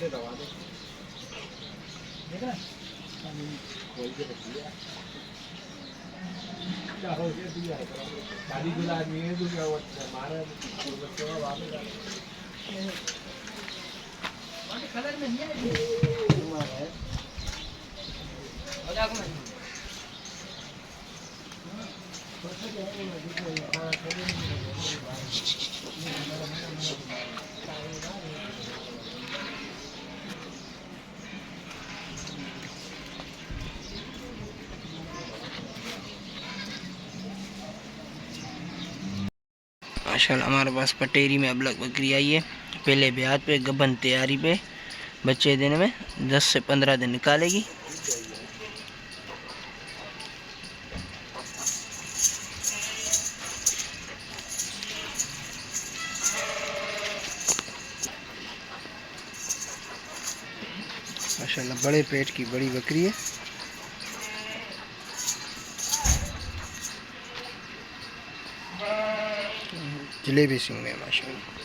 दबा दे देख ना कोई के दिया क्या हो गया दिया शादी के आदमी है जो क्या हमारा बच्चों का बाप है कलर में नहीं है हो जाएगा मैं माशाल्लाह हमारे पास पटेरी में अबलग बकरी आई है। पहले ब्याज पे गबन तैयारी पे बच्चे देने में 10 से 15 दिन निकालेगी। माशाल्लाह बड़े पेट की बड़ी बकरी है। जलेबी सिंह में माशाल्लाह।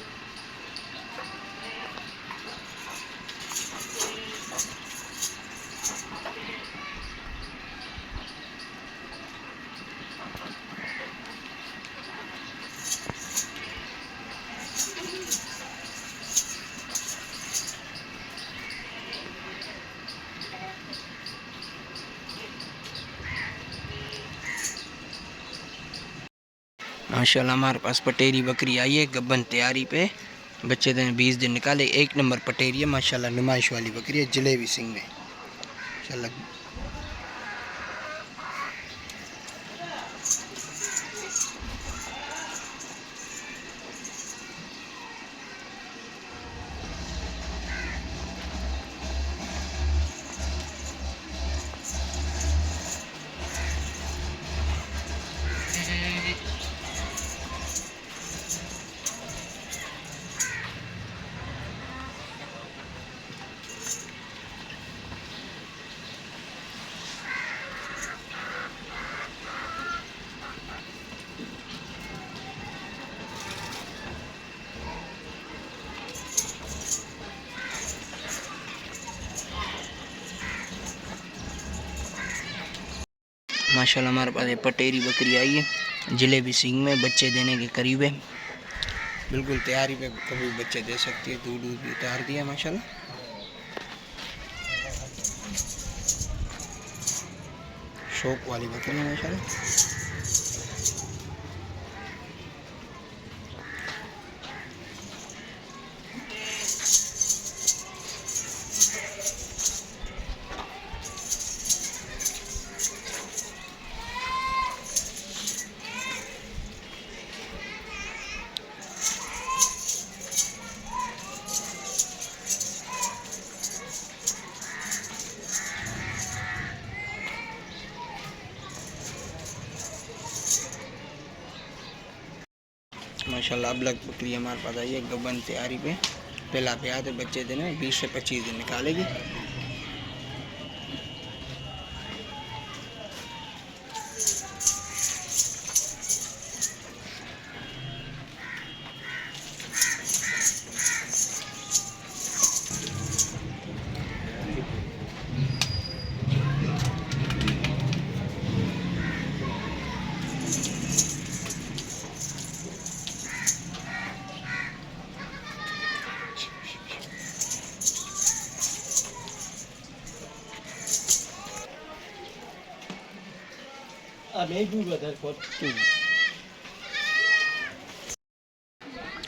माशाल्लाह हमारे पास पटेरी बकरी आई है गब्बन तैयारी पे बच्चे देने 20 दिन निकाले। एक नंबर पटेरी है माशाल्लाह, नुमाइश वाली बकरी है जलेबी सिंह में माशाल्लाह। माशाल्लाह हमारे पास ये पटेरी बकरी आई है जलेबी सिंह में बच्चे देने के करीब है। बिल्कुल तैयारी पे कभी बच्चे दे सकती है। दूध भी उतार दिया माशाल्लाह। शौक वाली बकरी है माशाल्लाह। माशाल्लाह अब लग बकरी हमारे पास आई है गबन तैयारी पे। पहला ब्याज है बच्चे देने में 20 से 25 दिन निकालेगी।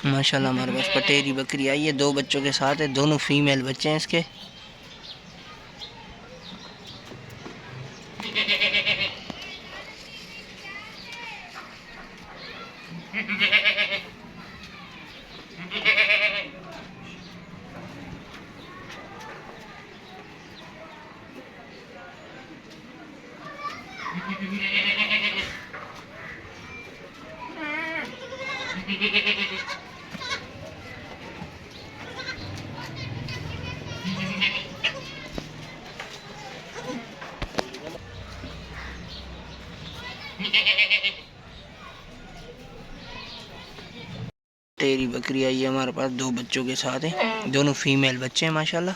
माशाल्लाह हमारे पास पटेरी बकरी आई है 2 बच्चों के साथ है। दोनों फीमेल बच्चे हैं इसके। टेरी बकरी आई है हमारे पास, 2 बच्चों के साथ है, दोनों फीमेल बच्चे हैं माशाल्लाह।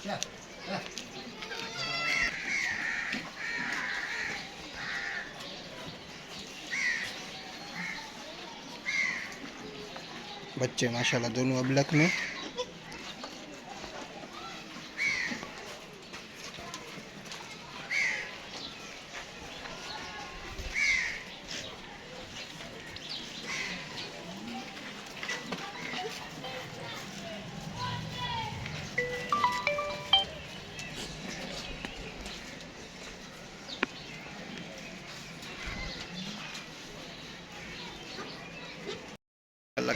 बच्चे माशाल्लाह दोनों अबलक में।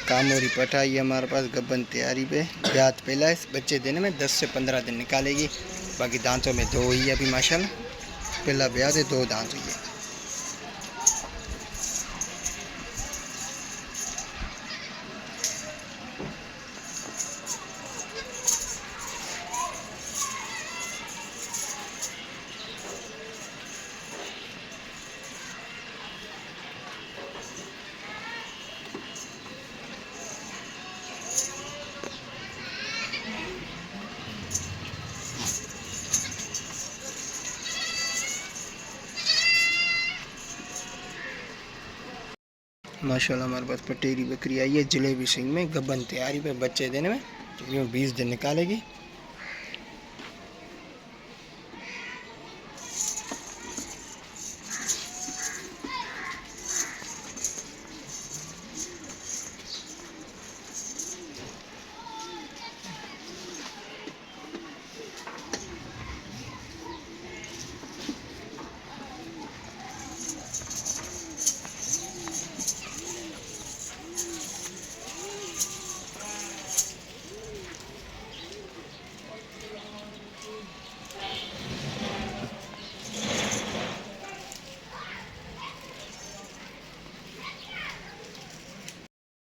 कामोरी पठाई है हमारे पास, गब्बन तैयारी पे, ब्यात पहला है, बच्चे देने में 10 से 15 दिन निकालेगी। बाकी दांतों में 2 ही है अभी माशाल्लाह, पहला ब्यात है, 2 दांत हुई है। माशाल्लाह हमारे पास पटेरी बकरी आई है जलेबी सिंह में, गब्बन तैयारी पे, बच्चे देने में तकरीबन 20 दिन निकालेगी।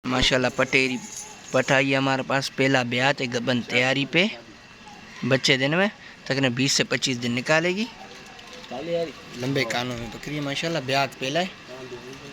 माशाल्लाह पटेरी पठाई हमारे पास, पहला ब्यात है, गब्बन तैयारी पे, बच्चे देने में तकरीबन 20 से 25 दिन निकालेगी। लंबे कानों में बकरी है माशाल्लाह, ब्यात पहला है।